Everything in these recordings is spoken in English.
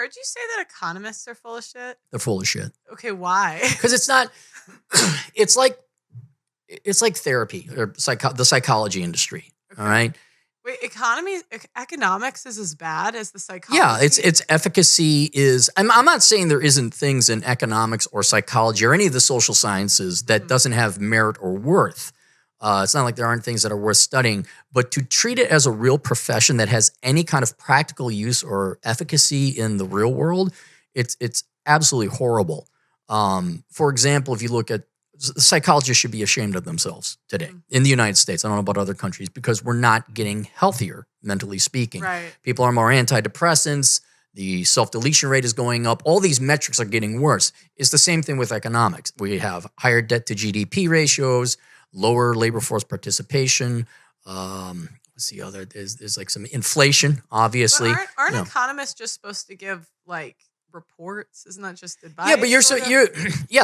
heard you say that economists are full of shit. They're full of shit. Okay, why? Because it's not. It's like therapy or the psychology industry. Okay. All right. Wait, economics is as bad as the psychology? Yeah, its efficacy is. I'm not saying there isn't things in economics or psychology or any of the social sciences that doesn't have merit or worth. It's not like there aren't things that are worth studying, but to treat it as a real profession that has any kind of practical use or efficacy in the real world, it's absolutely horrible. For example, if you look at psychologists should be ashamed of themselves today in the United States. I don't know about other countries because we're not getting healthier, mentally speaking. Right. People are more antidepressants. The self-deletion rate is going up. All these metrics are getting worse. It's the same thing with economics. We have higher debt to GDP ratios, lower labor force participation. What's the other? There's like some inflation, obviously. But aren't economists just supposed to give like reports? Isn't that just advice? Yeah, but you're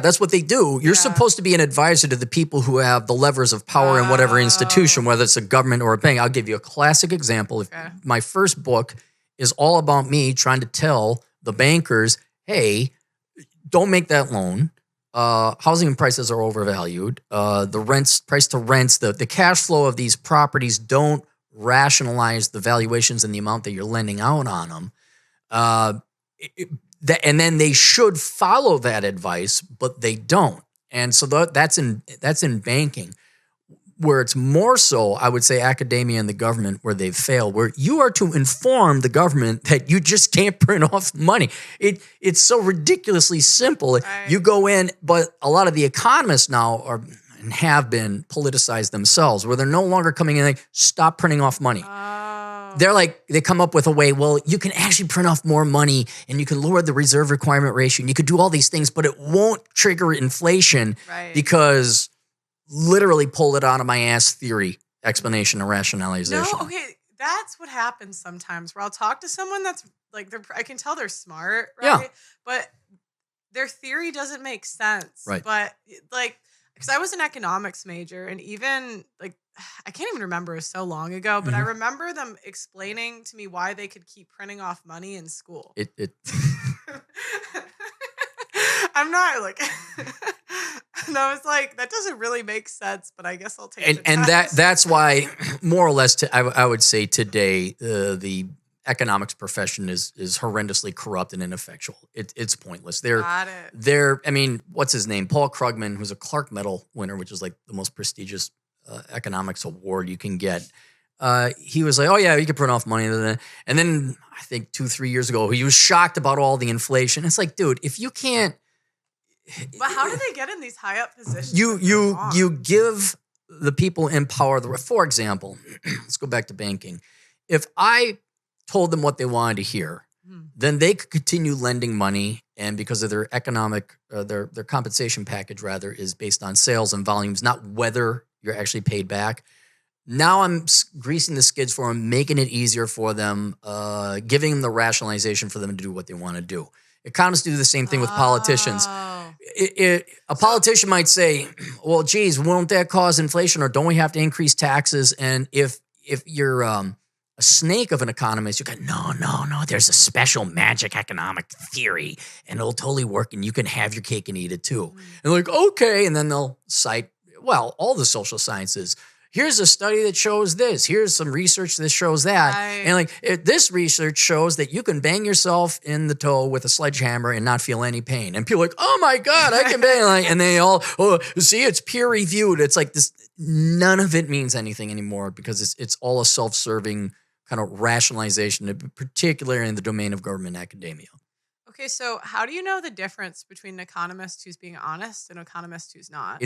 that's what they do. You're supposed to be an advisor to the people who have the levers of power in whatever institution, whether it's a government or a bank. I'll give you a classic example. Okay. My first book is all about me trying to tell the bankers, hey, don't make that loan. Housing prices are overvalued. The price to rents, the cash flow of these properties don't rationalize the valuations and the amount that you're lending out on them. And then they should follow that advice, but they don't. And so that's in banking, where it's more so, I would say, academia and the government where they've failed, where you are to inform the government that you just can't print off money. It's so ridiculously simple. Right. You go in, but a lot of the economists now are and have been politicized themselves, where they're no longer coming in like, stop printing off money. They're like, they come up with a way, well, you can actually print off more money and you can lower the reserve requirement ratio and you could do all these things, but it won't trigger inflation because literally pull it out of my ass theory, explanation, and rationalization. No, okay, that's what happens sometimes where I'll talk to someone that's like, I can tell they're smart, right? Yeah. But their theory doesn't make sense. Right. But like, because I was an economics major and even like, I can't even remember, it was so long ago, but I remember them explaining to me why they could keep printing off money in school. I'm not like, and I was like, that doesn't really make sense, but I guess I'll take it. And that's why, more or less, I would say today, the economics profession is horrendously corrupt and ineffectual. It's pointless. I mean, what's his name? Paul Krugman, who's a Clark Medal winner, which is like the most prestigious economics award you can get. He was like, oh yeah, you can print off money. And then I think 2-3 years ago, he was shocked about all the inflation. It's like, dude, if you can't. But how do they get in these high up positions? You give the people in power. For example, let's go back to banking. If I told them what they wanted to hear, then they could continue lending money. And because of their economic, their compensation package rather is based on sales and volumes, not whether you're actually paid back. Now I'm greasing the skids for them, making it easier for them, giving them the rationalization for them to do what they want to do. Economists do the same thing with politicians. A politician might say, well, geez, won't that cause inflation or don't we have to increase taxes? And if you're a snake of an economist, you go, no, there's a special magic economic theory and it'll totally work and you can have your cake and eat it too. And like, okay. And then they'll cite, well, all the social sciences. Here's a study that shows this. Here's some research that shows that. Right. And like this research shows that you can bang yourself in the toe with a sledgehammer and not feel any pain. And people are like, oh my God, I can bang. And they all, see, it's peer reviewed. It's like this. None of it means anything anymore because it's all a self-serving kind of rationalization, particularly in the domain of government academia. Okay, so how do you know the difference between an economist who's being honest and an economist who's not?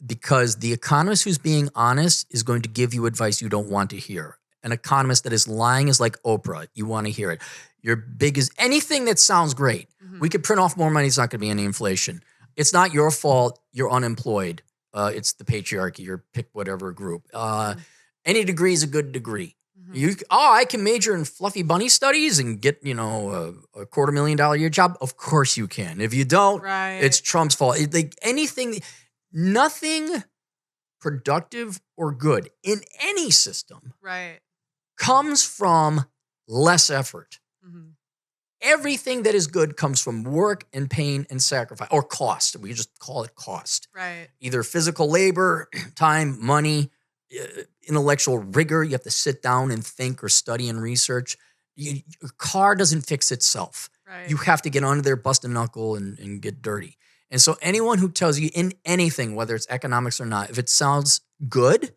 Because the economist who's being honest is going to give you advice you don't want to hear. An economist that is lying is like Oprah. You want to hear it. You're big as anything that sounds great. We could print off more money. It's not going to be any inflation. It's not your fault. You're unemployed. It's the patriarchy. You're pick whatever group. Any degree is a good degree. I can major in fluffy bunny studies and get, a $250,000 a year job. Of course you can. If you don't, it's Trump's fault. Nothing productive or good in any system comes from less effort. everything that is good comes from work and pain and sacrifice, or cost. We just call it cost. Right. Either physical labor, time, money, intellectual rigor. You have to sit down and think or study and research. Your car doesn't fix itself. Right. You have to get under there, bust a knuckle, and get dirty. And so anyone who tells you in anything, whether it's economics or not, if it sounds good,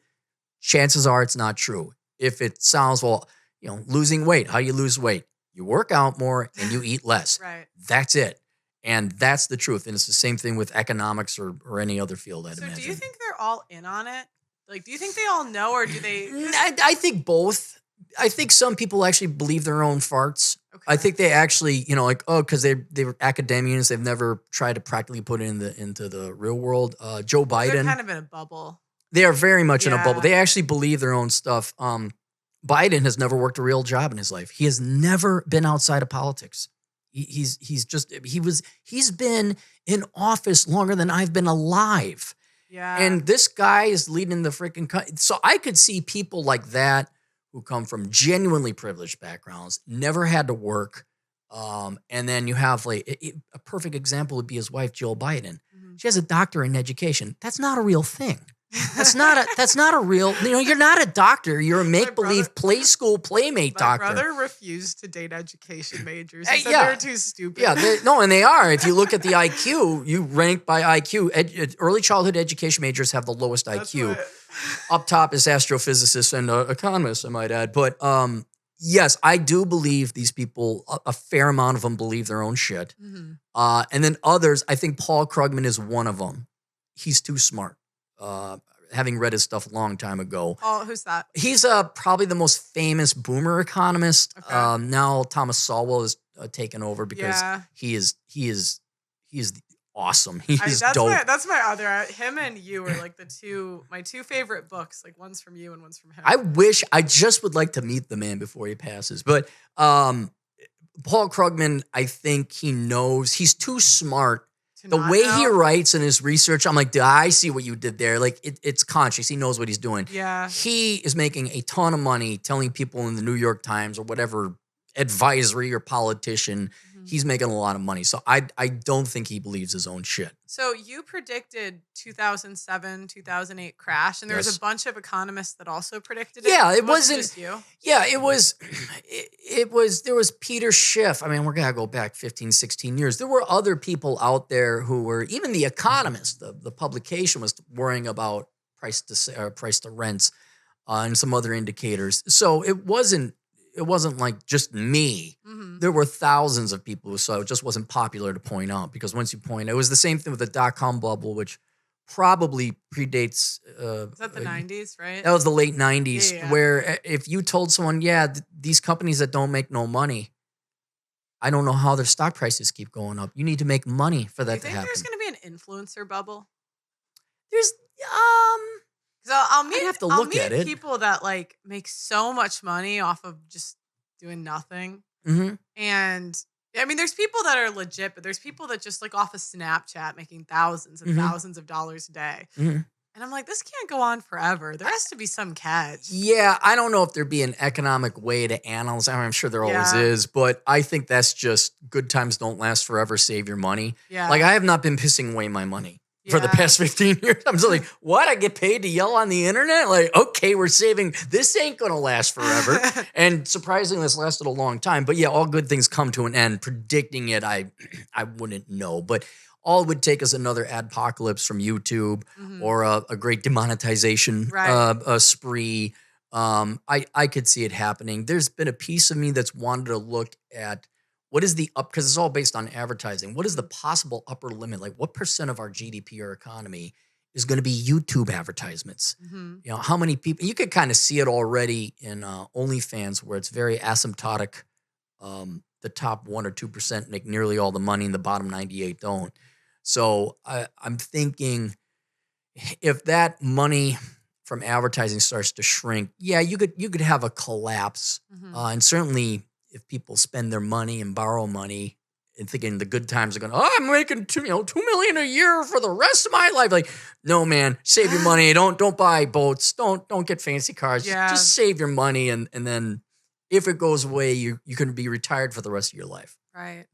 chances are it's not true. If it sounds, well, losing weight, how you lose weight? You work out more and you eat less. Right. That's it. And that's the truth. And it's the same thing with economics or any other field, I'd imagine. So do you think they're all in on it? Like, do you think they all know, or do they? I think both. I think some people actually believe their own farts. Okay. I think they actually, because they were academians, they've never tried to practically put it into the real world. Joe Biden. They're kind of in a bubble. They are very much in a bubble. They actually believe their own stuff. Biden has never worked a real job in his life. He has never been outside of politics. He's been in office longer than I've been alive. Yeah. And this guy is leading the freaking country. So I could see people like that who come from genuinely privileged backgrounds, never had to work. And then you have a perfect example would be his wife, Jill Biden. Mm-hmm. She has a doctorate in education. That's not a real thing. That's not a real, you're not a doctor. You're a make-believe play school playmate doctor. My brother refused to date education majors. He said they're too stupid. Yeah, and they are. If you look at the IQ, you rank by IQ. Early childhood education majors have the lowest IQ. Up top is astrophysicists and economists, I might add. But yes, I do believe these people, a fair amount of them believe their own shit. Mm-hmm. And then others, I think Paul Krugman is one of them. He's too smart. Having read his stuff a long time ago. Oh, who's that? He's probably the most famous boomer economist. Okay. Now Thomas Sowell is taken over because he is awesome. He's dope. That's my other. Him and you are like my two favorite books. Like one's from you and one's from him. I just would like to meet the man before he passes. But Paul Krugman, I think he knows he's too smart. The way he writes in his research, I'm like, dude, I see what you did there. Like, it's conscious. He knows what he's doing. Yeah. He is making a ton of money telling people in the New York Times or whatever advisory or politician, he's making a lot of money. So I don't think he believes his own shit. So you predicted 2007, 2008 crash, and there was a bunch of economists that also predicted it. Yeah, it wasn't just you. Yeah, it was. There was Peter Schiff. I mean, we're gonna go back 15, 16 years. There were other people out there who were, even the Economist, the publication was worrying about price to rents and some other indicators. So it wasn't like just me. Mm-hmm. There were thousands of people who saw it. It just wasn't popular to point out because once you point out, it was the same thing with the dot-com bubble, which probably predates. Is that the 90s, right? That was the late 90s, where if you told someone, these companies that don't make no money, I don't know how their stock prices keep going up. You need to make money for that to happen. Do you think there's going to be an influencer bubble? There's So I'll meet it. People that like make so much money off of just doing nothing. Mm-hmm. And I mean, there's people that are legit, but there's people that just like off of Snapchat making thousands and thousands of dollars a day. Mm-hmm. And I'm like, this can't go on forever. There has to be some catch. Yeah, I don't know if there'd be an economic way to analyze. I'm sure there always is, but I think that's just good times don't last forever. Save your money. Yeah. Like I have not been pissing away my money. For the past 15 years. I'm just like, what? I get paid to yell on the internet? Like, okay, we're saving. This ain't going to last forever. And surprisingly, this lasted a long time. But yeah, all good things come to an end. Predicting it, I wouldn't know. But all it would take is another adpocalypse from YouTube or a great demonetization spree. I could see it happening. There's been a piece of me that's wanted to look at what is because it's all based on advertising. What is the possible upper limit? Like what % of our GDP or economy is going to be YouTube advertisements? Mm-hmm. How many people, you could kind of see it already in OnlyFans where it's very asymptotic. The top 1 or 2% make nearly all the money and the bottom 98 don't. So I'm thinking if that money from advertising starts to shrink, you could have a collapse. Mm-hmm. And certainly if people spend their money and borrow money and thinking the good times are going, I'm making $2 million a year for the rest of my life. Like, no, man, save your money. Don't buy boats. Don't get fancy cars. Yeah. Just save your money. And then if it goes away, you can be retired for the rest of your life. Right.